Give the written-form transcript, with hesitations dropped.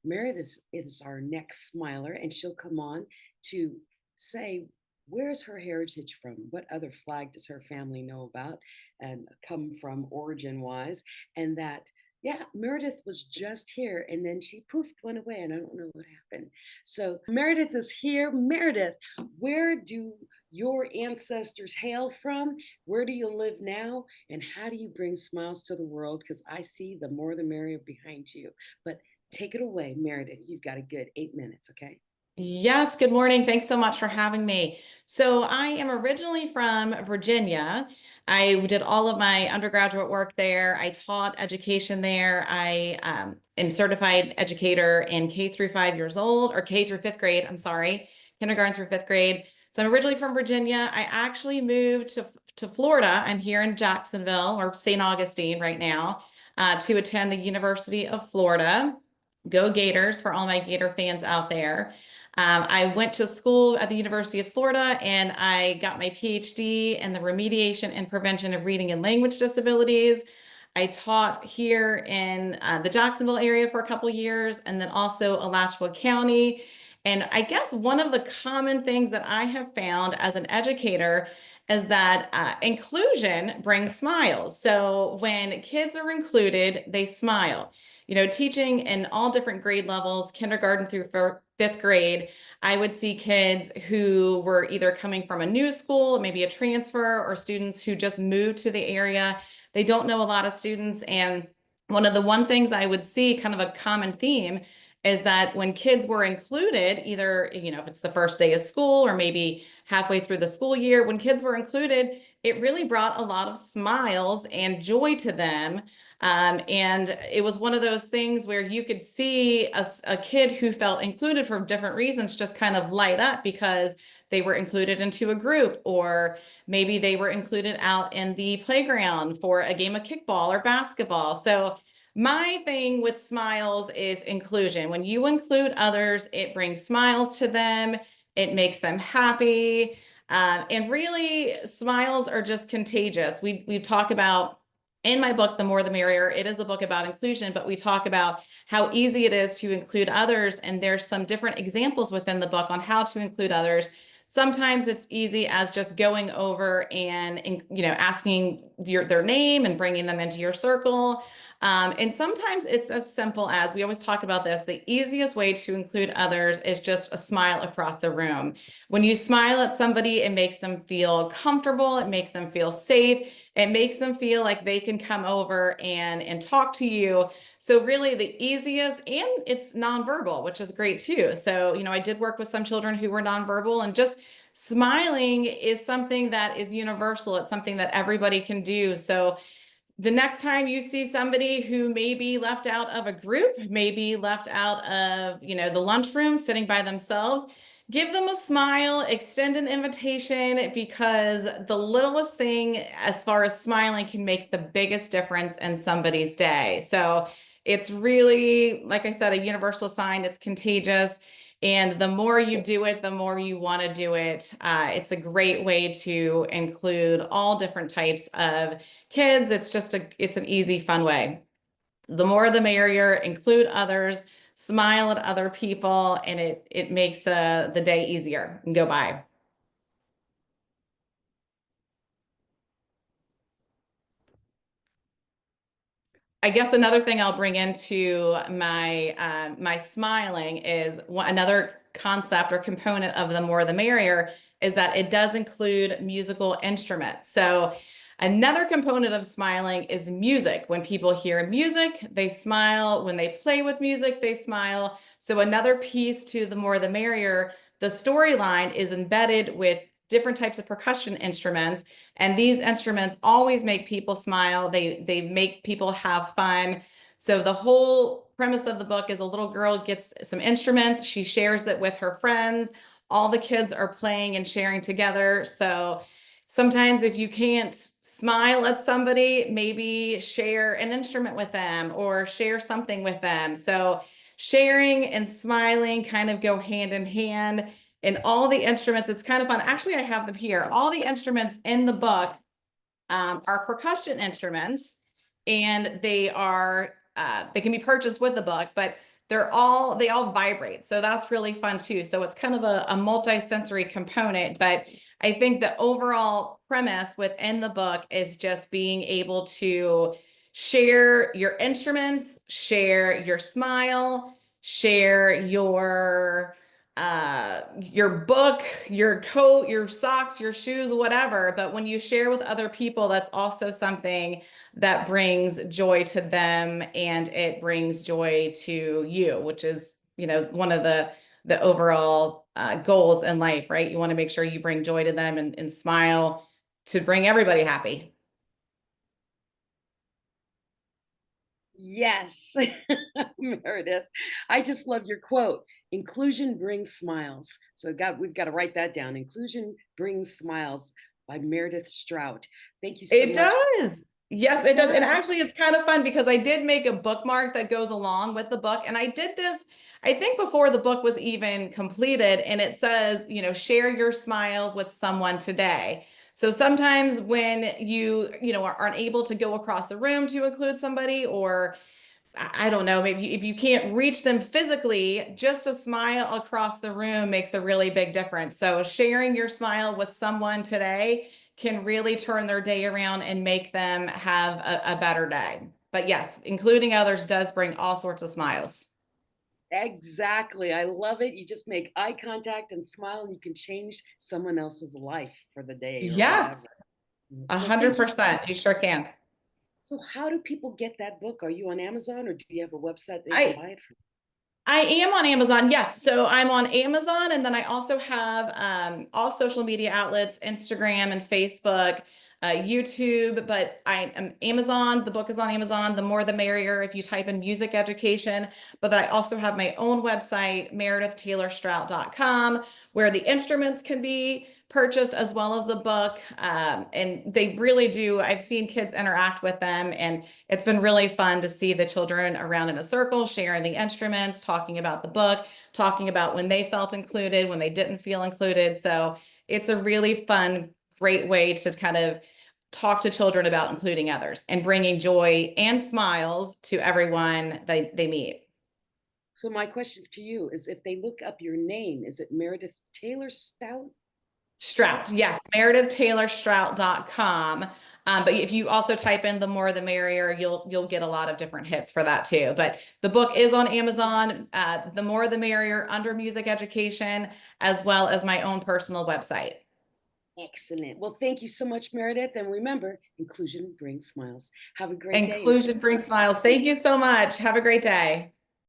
Meredith is our next smiler, and she'll come on to say where's her heritage from? What other flag does her family know about and come from origin wise? And that, yeah, Meredith was just here and then she poofed, went away, and I don't know what happened. So Meredith is here. Meredith, where do your ancestors hail from? Where do you live now? And how do you bring smiles to the world? Because I see the more the merrier behind you. But take it away, Meredith. You've got a good 8 minutes, okay? Yes, good morning. Thanks so much for having me. So I am originally from Virginia. I did all of my undergraduate work there. I taught education there. I am certified educator in K through 5 years old, or K through fifth grade, I'm sorry, kindergarten through fifth grade. So I'm originally from Virginia. I actually moved to Florida. I'm here in Jacksonville, or St. Augustine right now, to attend the University of Florida. Go Gators for all my Gator fans out there. I went to school at the University of Florida and I got my PhD in the remediation and prevention of reading and language disabilities. I taught here in the Jacksonville area for a couple years, and then also Alachua County. And I guess one of the common things that I have found as an educator is that inclusion brings smiles. So when kids are included, they smile. You know, teaching in all different grade levels, kindergarten through fifth grade, I would see kids who were either coming from a new school, maybe a transfer, or students who just moved to the area. They don't know a lot of students. And one things I would see, kind of a common theme, is that when kids were included, either, you know, if it's the first day of school or maybe halfway through the school year, when kids were included, it really brought a lot of smiles and joy to them. And it was one of those things where you could see a kid who felt included for different reasons just kind of light up because they were included into a group, or maybe they were included out in the playground for a game of kickball or basketball. So my thing with smiles is inclusion. When you include others, it brings smiles to them, it makes them happy. And really, smiles are just contagious. We talk about in my book, The More the Merrier, it is a book about inclusion, but we talk about how easy it is to include others. And there's some different examples within the book on how to include others. Sometimes it's easy as just going over and asking their name and bringing them into your circle. And sometimes it's as simple as, we always talk about this, the easiest way to include others is just a smile across the room. When you smile at somebody, it makes them feel comfortable, it makes them feel safe, it makes them feel like they can come over and talk to you. So really the easiest, and it's nonverbal, which is great too. So, you know, I did work with some children who were nonverbal, and just smiling is something that is universal. It's something that everybody can do. So the next time you see somebody who may be left out of a group, maybe left out of, you know, the lunchroom sitting by themselves, give them a smile, extend an invitation, because the littlest thing as far as smiling can make the biggest difference in somebody's day. So it's really, like I said, a universal sign. It's contagious. And the more you do it, the more you want to do it. It's a great way to include all different types of kids. It's an easy, fun way. The more the merrier, include others, smile at other people, and it makes the day easier and go by. I guess another thing I'll bring into my smiling is another concept or component of the more the merrier is that it does include musical instruments. So another component of smiling is music. When people hear music, they smile. When they play with music, they smile. So another piece to the more the merrier, the storyline is embedded with different types of percussion instruments. And these instruments always make people smile. They make people have fun. So the whole premise of the book is a little girl gets some instruments. She shares it with her friends. All the kids are playing and sharing together. So sometimes if you can't smile at somebody, maybe share an instrument with them or share something with them. So sharing and smiling kind of go hand in hand. And all the instruments, it's kind of fun. Actually, I have them here. All the instruments in the book are percussion instruments, and they can be purchased with the book, but they all vibrate. So that's really fun too. So it's kind of a multi-sensory component, but I think the overall premise within the book is just being able to share your instruments, share your smile, share your book, your coat, your socks, your shoes, whatever. But when you share with other people, that's also something that brings joy to them and it brings joy to you, which is, one of the overall goals in life, right? You want to make sure you bring joy to them and smile to bring everybody happy. Yes, Meredith. I just love your quote. Inclusion brings smiles. So we've got to write that down. Inclusion brings smiles by Meredith Strout. Thank you so It much. does. Yes, It it does. And does. actually, it's kind of fun because I did make a bookmark that goes along with the book. And I did this, I think, before the book was even completed. And it says, share your smile with someone today. So sometimes when aren't able to go across the room to include somebody, or I don't know, maybe if you can't reach them physically, just a smile across the room makes a really big difference. So sharing your smile with someone today can really turn their day around and make them have a better day. But yes, including others does bring all sorts of smiles. Exactly. I love it. You just make eye contact and smile, and you can change someone else's life for the day or Yes, whatever. So thank you. 100%. You sure can. So how do people get that book? Are you on Amazon or do you have a website they can I buy it from? I am on Amazon. Yes. So I'm on Amazon. And then I also have all social media outlets, Instagram and Facebook, YouTube. But I am Amazon. The book is on Amazon. The More the Merrier if you type in music education. But then I also have my own website, meridithtaylorStrout.com, where the instruments can be purchased as well as the book. And they really do. I've seen kids interact with them, and it's been really fun to see the children around in a circle, sharing the instruments, talking about the book, talking about when they felt included, when they didn't feel included. So it's a really fun, great way to kind of talk to children about including others and bringing joy and smiles to everyone they meet. So my question to you is if they look up your name, is it Meredith Taylor Stout? Strout? Strout, yes, meridithtaylorStrout.com. But if you also type in the more the merrier, you'll get a lot of different hits for that too. But the book is on Amazon, the more the merrier under music education, as well as my own personal website. Excellent. Well, thank you so much, Meredith. And remember, inclusion brings smiles. Have a great day. Inclusion brings smiles. Thank you so much. Have a great day.